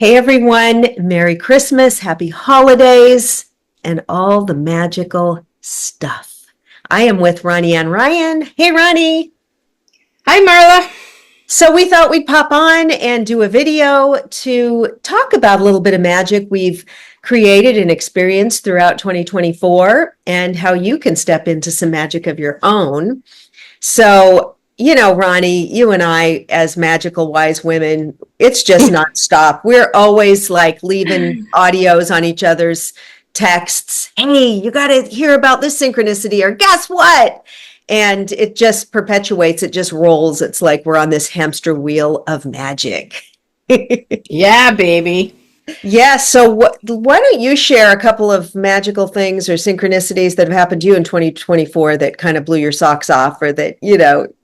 Hey everyone, Merry Christmas, Happy Holidays, and all the magical stuff. I am with Ronnie Ann Ryan. Hey Ronnie. Hi, Marla. So we thought we'd pop on and do a video to talk about a little bit of magic we've created and experienced throughout 2024 and how you can step into some magic of your own. So, Ronnie, you and I, as magical wise women, it's just nonstop. We're always like leaving audios on each other's texts. Hey, you got to hear about this synchronicity, or guess what? And it just perpetuates, it just rolls. It's like we're on this hamster wheel of magic. Yeah, baby. Yeah, so why don't you share a couple of magical things or synchronicities that have happened to you in 2024 that kind of blew your socks off or that,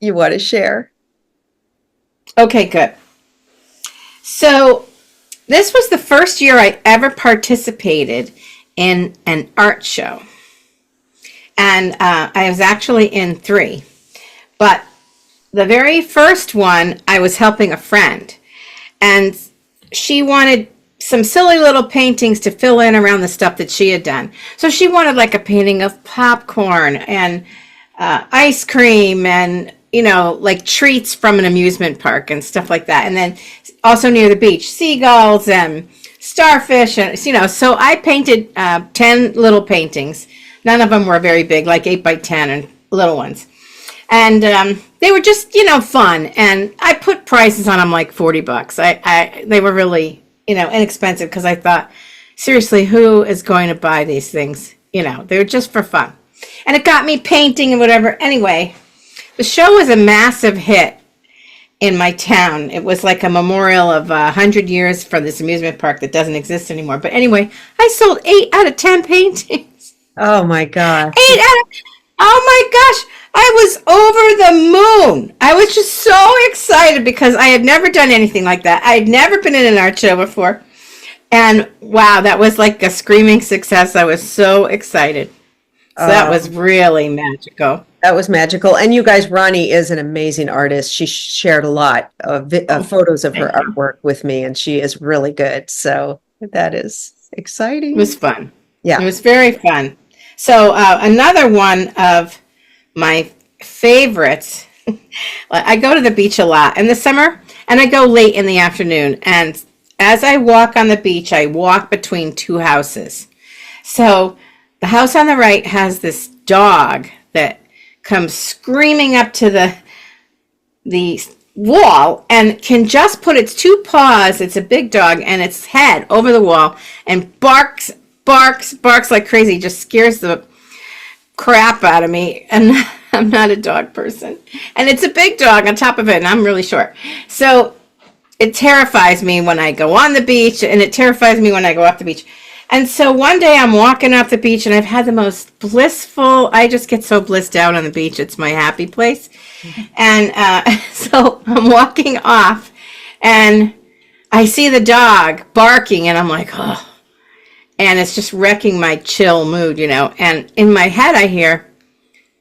you want to share? Okay, good. So, this was the first year I ever participated in an art show. And I was actually in 3. But the very first one, I was helping a friend. And she wanted some silly little paintings to fill in around the stuff that she had done. So she wanted like a painting of popcorn and ice cream and, like treats from an amusement park and stuff like that. And then also near the beach, seagulls and starfish. And, so I painted 10 little paintings. None of them were very big, like 8 by 10 and little ones. And they were just, fun. And I put prices on them like $40. They were really inexpensive because I thought, seriously, who is going to buy these things? They were just for fun. And it got me painting and whatever. Anyway, the show was a massive hit in my town. It was like a memorial of 100 years for this amusement park that doesn't exist anymore. But anyway, I sold 8 out of 10 paintings. Oh my gosh. 8 out of, oh my gosh. I was over the moon. I was just so excited because I had never done anything like that. I had never been in an art show before. And wow, that was like a screaming success. I was so excited. So that was really magical. That was magical. And you guys, Ronnie is an amazing artist. She shared a lot of photos of her artwork with me, and she is really good. So that is exciting. It was fun. Yeah. It was very fun. So another one of my favorites, I go to the beach a lot in the summer, and I go late in the afternoon. And as I walk on the beach, I walk between 2 houses. So the house on the right has this dog that comes screaming up to the wall and can just put its 2 paws, it's a big dog, and its head over the wall and barks like crazy, just scares the crap out of me. And I'm not a dog person, and it's a big dog on top of it, and I'm really short, so it terrifies me when I go on the beach, and it terrifies me when I go off the beach. And so one day I'm walking off the beach, and I've had the most blissful, I just get so blissed out on the beach, it's my happy place. And so I'm walking off, and I see the dog barking, and I'm like, oh. And it's just wrecking my chill mood, And in my head, I hear,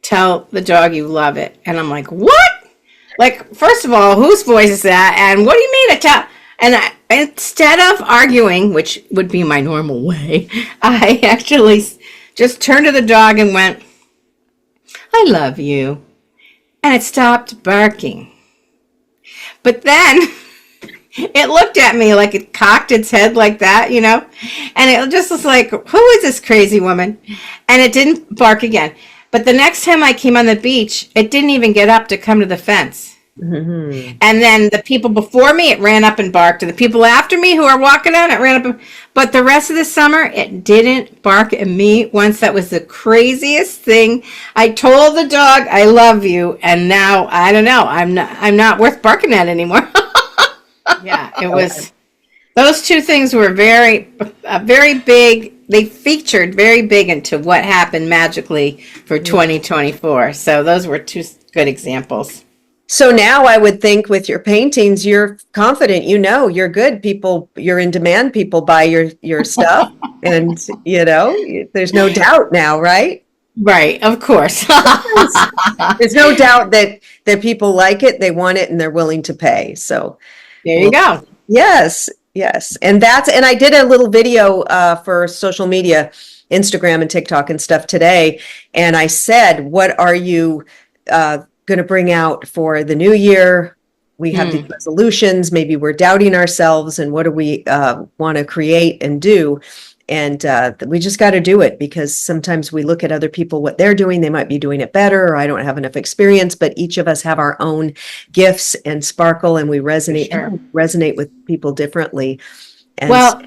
tell the dog you love it. And I'm like, what? Like, first of all, whose voice is that? And what do you mean to tell? And instead of arguing, which would be my normal way, I actually just turned to the dog and went, I love you. And it stopped barking. But then it looked at me like it cocked its head like that, and it just was like, who is this crazy woman? And it didn't bark again. But the next time I came on the beach, it didn't even get up to come to the fence. Mm-hmm. And then the people before me, it ran up and barked. And the people after me who are walking out, it ran up. But the rest of the summer, it didn't bark at me once. That was the craziest thing. I told the dog, I love you. And now, I don't know, I'm not worth barking at anymore. Yeah, it was. Those 2 things were very big. They featured very big into what happened magically for 2024. So those were 2 good examples. So now I would think with your paintings, you're confident, you're good. You're in demand. People buy your stuff, and there's no doubt now, right? Right, of course. There's no doubt that people like it, they want it, and they're willing to pay. So there you go. Yes. Yes. And I did a little video for social media, Instagram and TikTok and stuff today. And I said, what are you going to bring out for the new year? We have these resolutions. Maybe we're doubting ourselves, and what do we want to create and do? And we just got to do it, because sometimes we look at other people, what they're doing, they might be doing it better, or I don't have enough experience, but each of us have our own gifts and sparkle, and we resonate with people differently. And Well,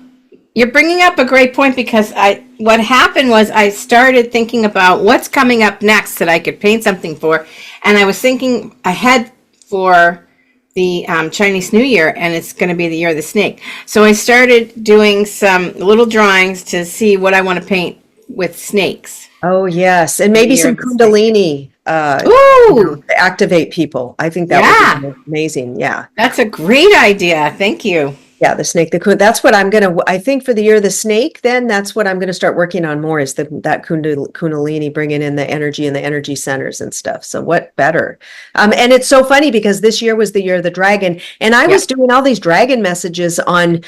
you're bringing up a great point, because what happened was I started thinking about what's coming up next that I could paint something for, and I was thinking ahead for the Chinese New Year, and it's going to be the year of the snake. So I started doing some little drawings to see what I want to paint with snakes. oh yes, and maybe some Kundalini Ooh, to activate people. I think that would be amazing. Yeah. that's a great idea. Thank you. Yeah, the snake, that's what I think for the year of the snake, then that's what I'm going to start working on more, is that Kundalini, bringing in the energy and the energy centers and stuff. So what better? And it's so funny, because this year was the year of the dragon, and I was doing all these dragon messages on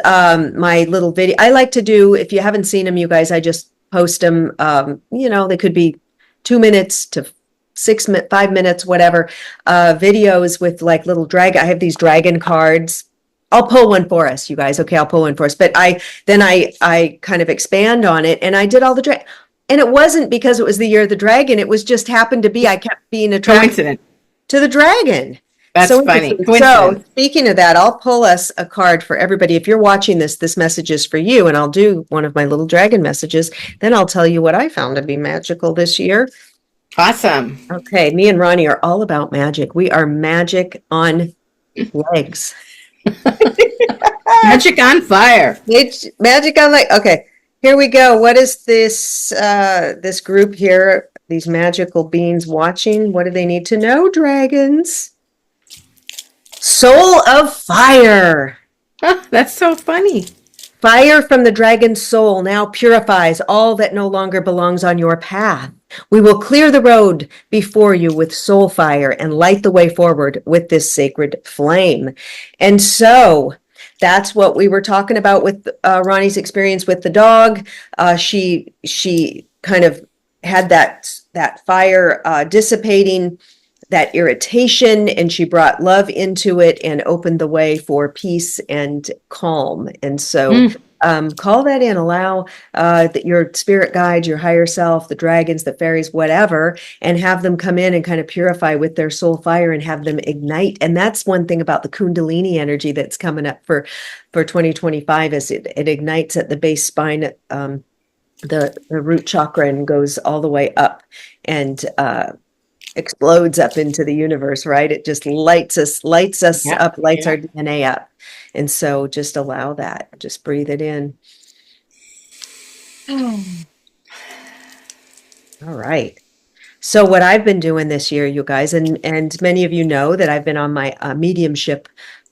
my little video. I like to do, if you haven't seen them, you guys, I just post them. They could be 2 minutes to 5 minutes, whatever, videos with like little dragon. I have these dragon cards. I'll pull one for us, you guys. Okay, I'll pull one for us. But I kind of expand on it, and I did all the and it wasn't because it was the year of the dragon. It was just happened to be, I kept being attracted to the dragon. That's so funny. So speaking of that, I'll pull us a card for everybody. If you're watching this message is for you, and I'll do one of my little dragon messages. Then I'll tell you what I found to be magical this year. Awesome. Okay, me and Ronnie are all about magic. We are magic on legs. Magic on fire. Magic on legs. Okay, here we go. What is this this group here? These magical beings watching. What do they need to know, dragons? Soul of fire. Oh, that's so funny. Fire from the dragon's soul now purifies all that no longer belongs on your path. We will clear the road before you with soul fire and light the way forward with this sacred flame. And so that's what we were talking about with Ronnie's experience with the dog. She kind of had that fire dissipating, that irritation, and she brought love into it and opened the way for peace and calm. And so call that in, allow your spirit guides, your higher self, the dragons, the fairies, whatever, and have them come in and kind of purify with their soul fire and have them ignite. And that's one thing about the Kundalini energy that's coming up for 2025, is it ignites at the base spine, the root chakra, and goes all the way up and explodes up into the universe, right? It just lights us up, lights our DNA up. And so just allow that, just breathe it in. All right. So what I've been doing this year, you guys, and many of you know that I've been on my mediumship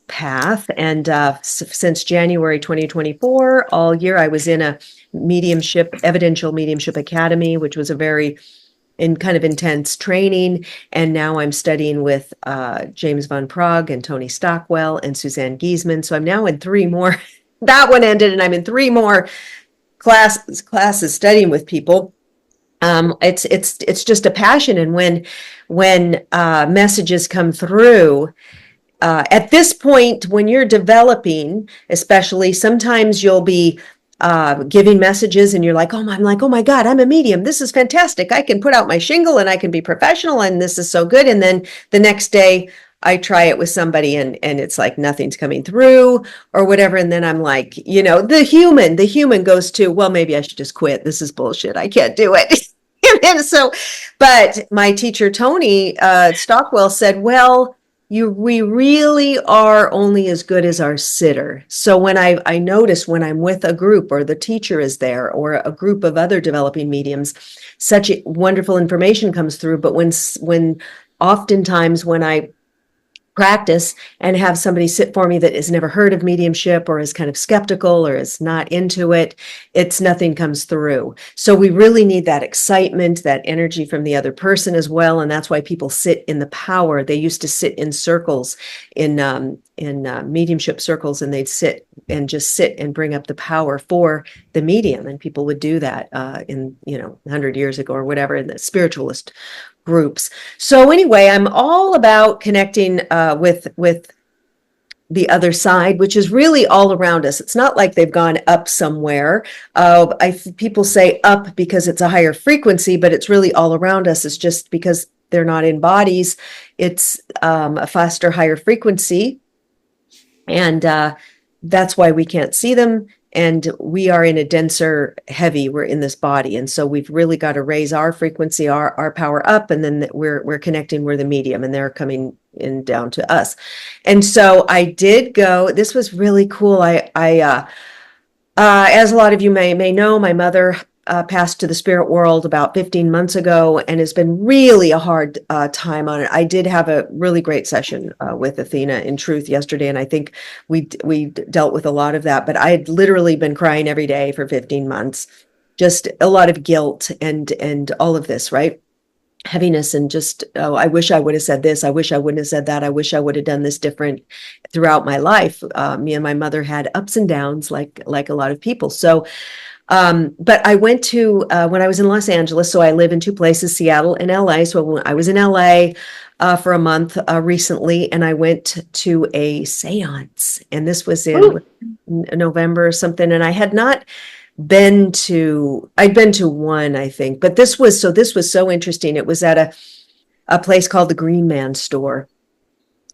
path. And since January 2024, all year I was in a evidential mediumship academy, which was a very kind of intense training. And now I'm studying with James Van Praagh and Tony Stockwell and Suzanne Giesman. So I'm now in 3 more. That one ended, and I'm in 3 more classes studying with people. It's just a passion. And when messages come through, at this point, when you're developing, especially, sometimes you'll be giving messages and you're like, oh my God, I'm a medium. This is fantastic. I can put out my shingle and I can be professional and this is so good. And then the next day I try it with somebody and it's like nothing's coming through or whatever. And then I'm like, the human goes to, well, maybe I should just quit. This is bullshit. I can't do it. And so, but my teacher, Tony Stockwell, said, well, we really are only as good as our sitter. So when I notice when I'm with a group or the teacher is there or a group of other developing mediums, such wonderful information comes through. But when oftentimes when I practice and have somebody sit for me that has never heard of mediumship or is kind of skeptical or is not into it, nothing comes through. So we really need that excitement, that energy from the other person as well. And that's why people sit in the power. They used to sit in circles, in mediumship circles, and they'd sit and bring up the power for the medium. And people would do that in 100 years ago or whatever, in the spiritualist groups. So anyway, I'm all about connecting with the other side, which is really all around us. It's not like they've gone up somewhere. People say up because it's a higher frequency, but it's really all around us. It's just because they're not in bodies. It's a faster, higher frequency. And that's why we can't see them. And we are in a denser heavy, we're in this body. And so we've really got to raise our frequency, our power up. And then we're connecting, we're the medium, and they're coming in down to us. And so I did go, this was really cool. As a lot of you may know, my mother passed to the spirit world about 15 months ago, and it's been really a hard time on it. I did have a really great session with Athena in Truth yesterday, and I think we dealt with a lot of that, but I had literally been crying every day for 15 months, just a lot of guilt and all of this, right? Heaviness and just, oh, I wish I would have said this. I wish I wouldn't have said that. I wish I would have done this different throughout my life. Me and my mother had ups and downs like a lot of people. So but I went to, when I was in Los Angeles, so I live in two places, Seattle and LA. So when I was in LA for a month recently, and I went to a seance, and this was in November or something. And I had not I'd been to one, I think, but this was so interesting. It was at a place called the Green Man Store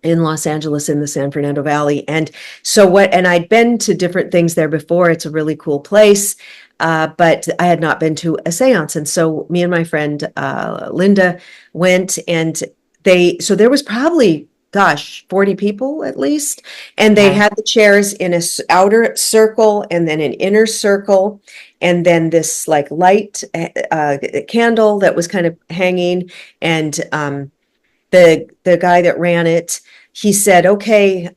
in Los Angeles in the San Fernando Valley. And and I'd been to different things there before. It's a really cool place. But I had not been to a seance. And so me and my friend, Linda, went, and there was probably, 40 people at least. And they had the chairs in an outer circle and then an inner circle. And then this like light candle that was kind of hanging. And the guy that ran it, he said, okay,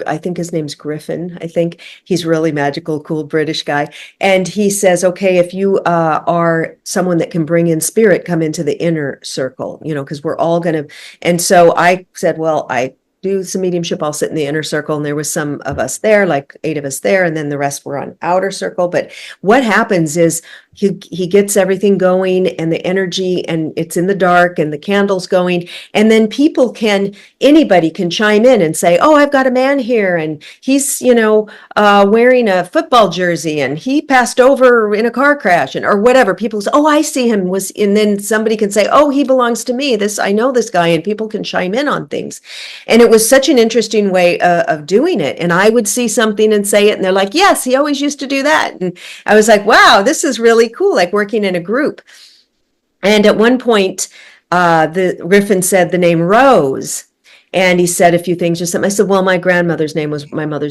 I think his name's Griffin. I think he's really magical, cool British guy. And he says, okay, if you are someone that can bring in spirit, come into the inner circle, because we're all going to. And so I said, well, I do some mediumship. I'll sit in the inner circle. And there was some of us there, like 8 of us there. And then the rest were on outer circle. But what happens is he gets everything going and the energy, and it's in the dark and the candle's going. And then anybody can chime in and say, oh, I've got a man here, and he's, wearing a football jersey, and he passed over in a car crash, or whatever. People say, oh, I see him, and then somebody can say, oh, he belongs to me. I know this guy, and people can chime in on things. And it was such an interesting way of doing it. And I would see something and say it, and they're like, yes, he always used to do that. And I was like, wow, this is really cool, like working in a group. And at one point, the Griffin said the name Rose, and he said a few things or something. I said, well, my mother's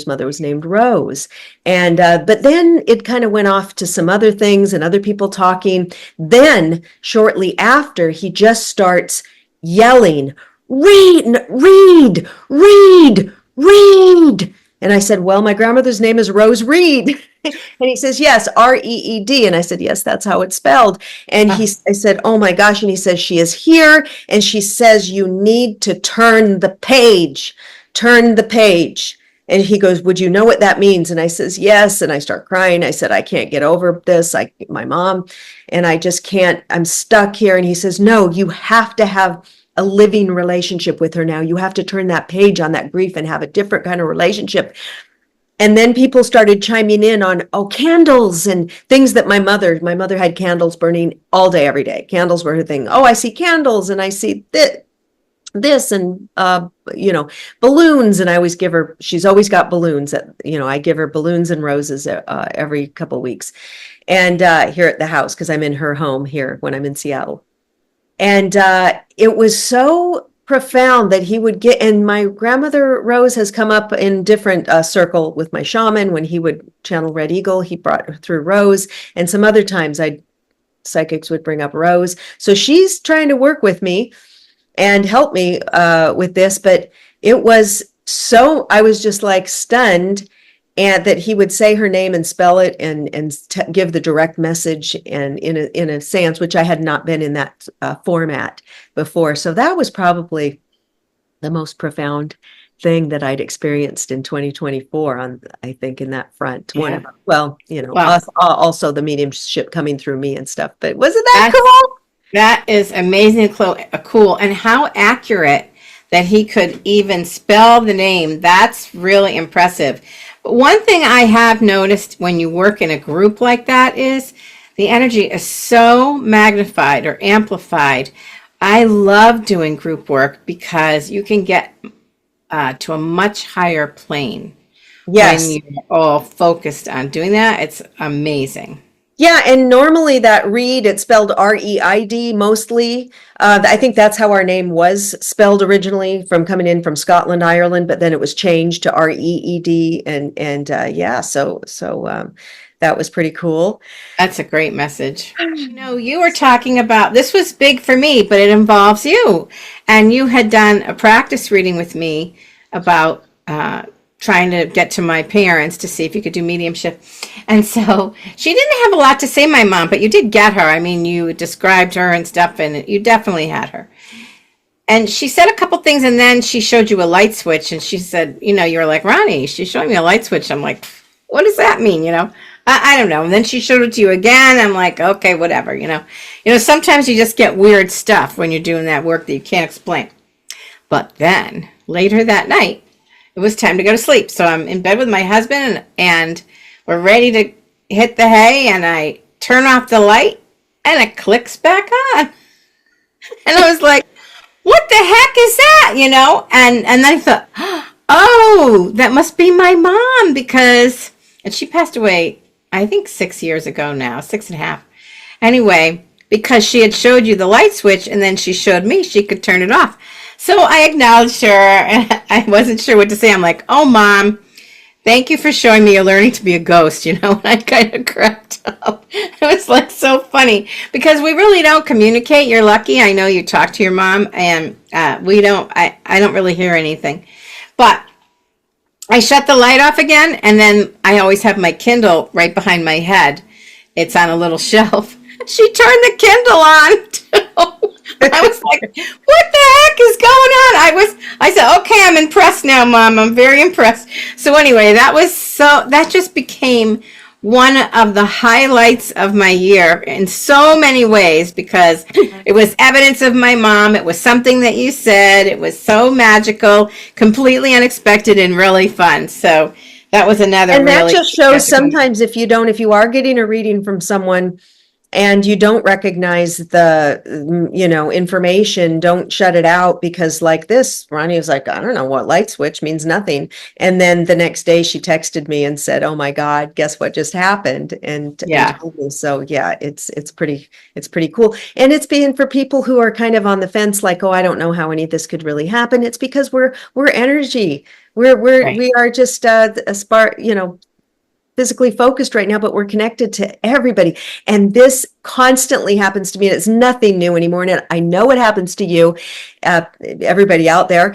mother was named Rose. And but then it kind of went off to some other things and other people talking. Then shortly after, he just starts yelling, read, read, read, read. And I said, well, my grandmother's name is Rose Reed. And he says, yes, Reed. And I said, yes, that's how it's spelled. And I said, oh my gosh. And he says, she is here. And she says, you need to turn the page. Turn the page. And he goes, would you know what that means? And I says, yes. And I start crying. I said, I can't get over this. My mom, and I just can't, I'm stuck here. And he says, no, you have to have a living relationship with her now. You have to turn that page on that grief and have a different kind of relationship. And then people started chiming in on, candles and things that my mother had candles burning all day, every day. Candles were her thing. Oh, I see candles, and I see this and, balloons. And I always give her, she's always got balloons I give her balloons and roses every couple of weeks. And here at the house, because I'm in her home here when I'm in Seattle. And it was so profound that he would get, and my grandmother Rose has come up in different circle with my shaman. When he would channel Red Eagle, he brought her through Rose, and some other times psychics would bring up Rose. So she's trying to work with me. and help me with this. But it was so, I was just like stunned, and that he would say her name and spell it and give the direct message, and in a seance, which I had not been in that format before. So that was probably the most profound thing that I'd experienced in 2024 on, I think, in that front. One Yeah. of, well, Well, also the mediumship coming through me and stuff. But wasn't that that's, cool? that is amazing, cool. And how accurate that he could even spell the name. That's really impressive. But one thing I have noticed when you work in a group like that is the energy is so magnified or amplified. I love doing group work because you can get to a much higher plane when Yes. you're all focused on doing that. It's amazing. Yeah, and normally that Reid, it's spelled Reid mostly. I think that's how our name was spelled originally, from coming in from Scotland, Ireland, but then it was changed to Reed, and yeah, so that was pretty cool. That's a great message. You were talking about this was big for me, but it involves you. And you had done a practice reading with me about trying to get to my parents to see if you could do mediumship. And so she didn't have a lot to say, my mom, but you did get her. I mean, you described her and stuff, and you definitely had her. And she said a couple things, and then she showed you a light switch, and she said, you were like, Ronnie, she's showing me a light switch. I'm like, what does that mean? I don't know. And then she showed it to you again. I'm like, okay, whatever. Sometimes you just get weird stuff when you're doing that work that you can't explain. But then later that night, it was time to go to sleep. So I'm in bed with my husband, and we're ready to hit the hay, and I turn off the light and it clicks back on. And I was like, what the heck is that? And then I thought, oh, that must be my mom, and she passed away, I think 6 years ago now, 6.5. Anyway, because she had showed you the light switch, and then she showed me she could turn it off. So I acknowledged her, and I wasn't sure what to say. I'm like, oh, Mom, thank you for showing me you're learning to be a ghost, and I kind of cracked up. It was like so funny, because we really don't communicate. You're lucky. I know you talk to your mom, and I don't really hear anything. But I shut the light off again, and then I always have my Kindle right behind my head. It's on a little shelf. She turned the Kindle on too. I was like, what the heck is going on? I said, okay, I'm impressed now, Mom. I'm very impressed. So anyway, that just became one of the highlights of my year in so many ways, because it was evidence of my mom. It was something that you said. It was so magical, completely unexpected, and really fun. So that was another And that really just shows sometimes if you are getting a reading from someone and you don't recognize the, information, don't shut it out, because like this, Ronnie was like, I don't know what light switch means, nothing. And then the next day she texted me and said, oh my God, guess what just happened? And told me. So yeah, it's pretty cool. And it's being for people who are kind of on the fence, like, oh, I don't know how any of this could really happen. It's because we're energy. Right. We are just a spark, physically focused right now, but we're connected to everybody. And this constantly happens to me, and it's nothing new anymore. And I know it happens to you, everybody out there,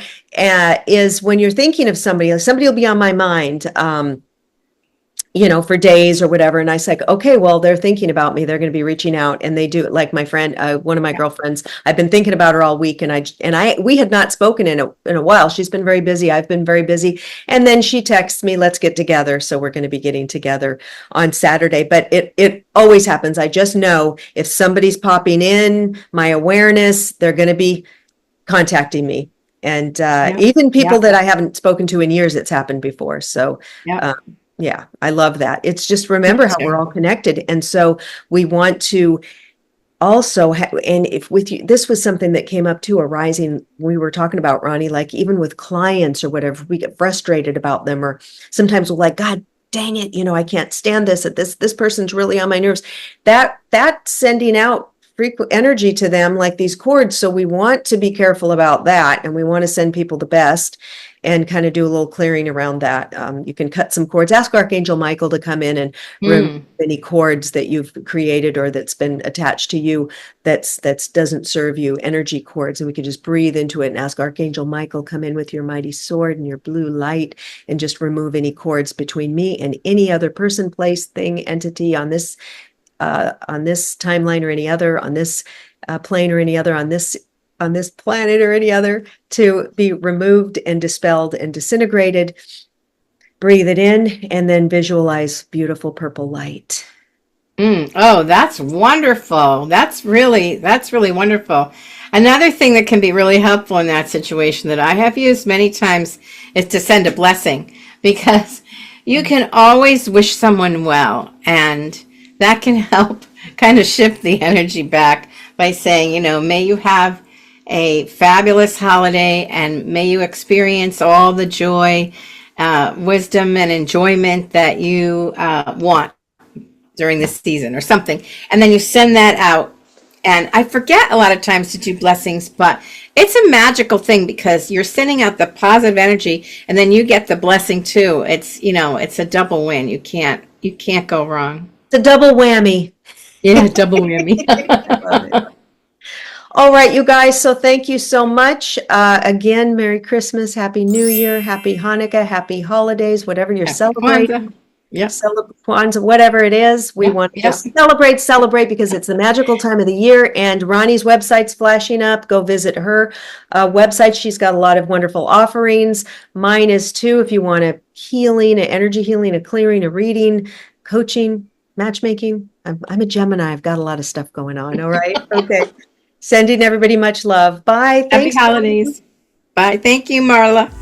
is when you're thinking of somebody will be on my mind, for days or whatever. And I say, okay, well, they're thinking about me. They're going to be reaching out, and they do. Like my friend, one of my girlfriends, I've been thinking about her all week, and we had not spoken in a while. She's been very busy. I've been very busy. And then she texts me, let's get together. So we're going to be getting together on Saturday, but it always happens. I just know if somebody's popping in my awareness, they're going to be contacting me. And even people that I haven't spoken to in years, it's happened before. So, yeah, I love that. It's just remember how we're all connected. And so we want to also, and if with you, this was something that came up too, arising, we were talking about, Ronnie, like even with clients or whatever, we get frustrated about them, or sometimes we're like, God dang it, I can't stand this, this person's really on my nerves. That sending out frequent energy to them, like these cords. So we want to be careful about that, and we want to send people the best and kind of do a little clearing around that. You can cut some cords. Ask Archangel Michael to come in and remove any cords that you've created or that's been attached to you that's doesn't serve you, energy cords. And we can just breathe into it and ask Archangel Michael, come in with your mighty sword and your blue light and just remove any cords between me and any other person, place, thing, entity on this timeline or any other, on this plane or any other, on this planet or any other, to be removed and dispelled and disintegrated. Breathe it in and then visualize beautiful purple light. Oh, that's wonderful. That's really wonderful. Another thing that can be really helpful in that situation that I have used many times is to send a blessing, because you can always wish someone well, and that can help kind of shift the energy back by saying, may you have a fabulous holiday, and may you experience all the joy, wisdom, and enjoyment that you want during this season, or something. And then you send that out. And I forget a lot of times to do blessings, but it's a magical thing because you're sending out the positive energy, and then you get the blessing too. It's, it's a double win. You can't go wrong. It's a double whammy. Yeah, double whammy. All right, you guys. So thank you so much. Again, Merry Christmas, Happy New Year, Happy Hanukkah, Happy holidays, whatever you're celebrating. Yeah. Kwanzaa, whatever it is, we want to just celebrate because it's the magical time of the year. And Ronnie's website's flashing up. Go visit her website. She's got a lot of wonderful offerings. Mine is too. If you want a healing, an energy healing, a clearing, a reading, coaching, matchmaking. I'm a Gemini. I've got a lot of stuff going on. All right. Okay. Sending everybody much love. Bye. Happy holidays. Bye. Thank you, Marla.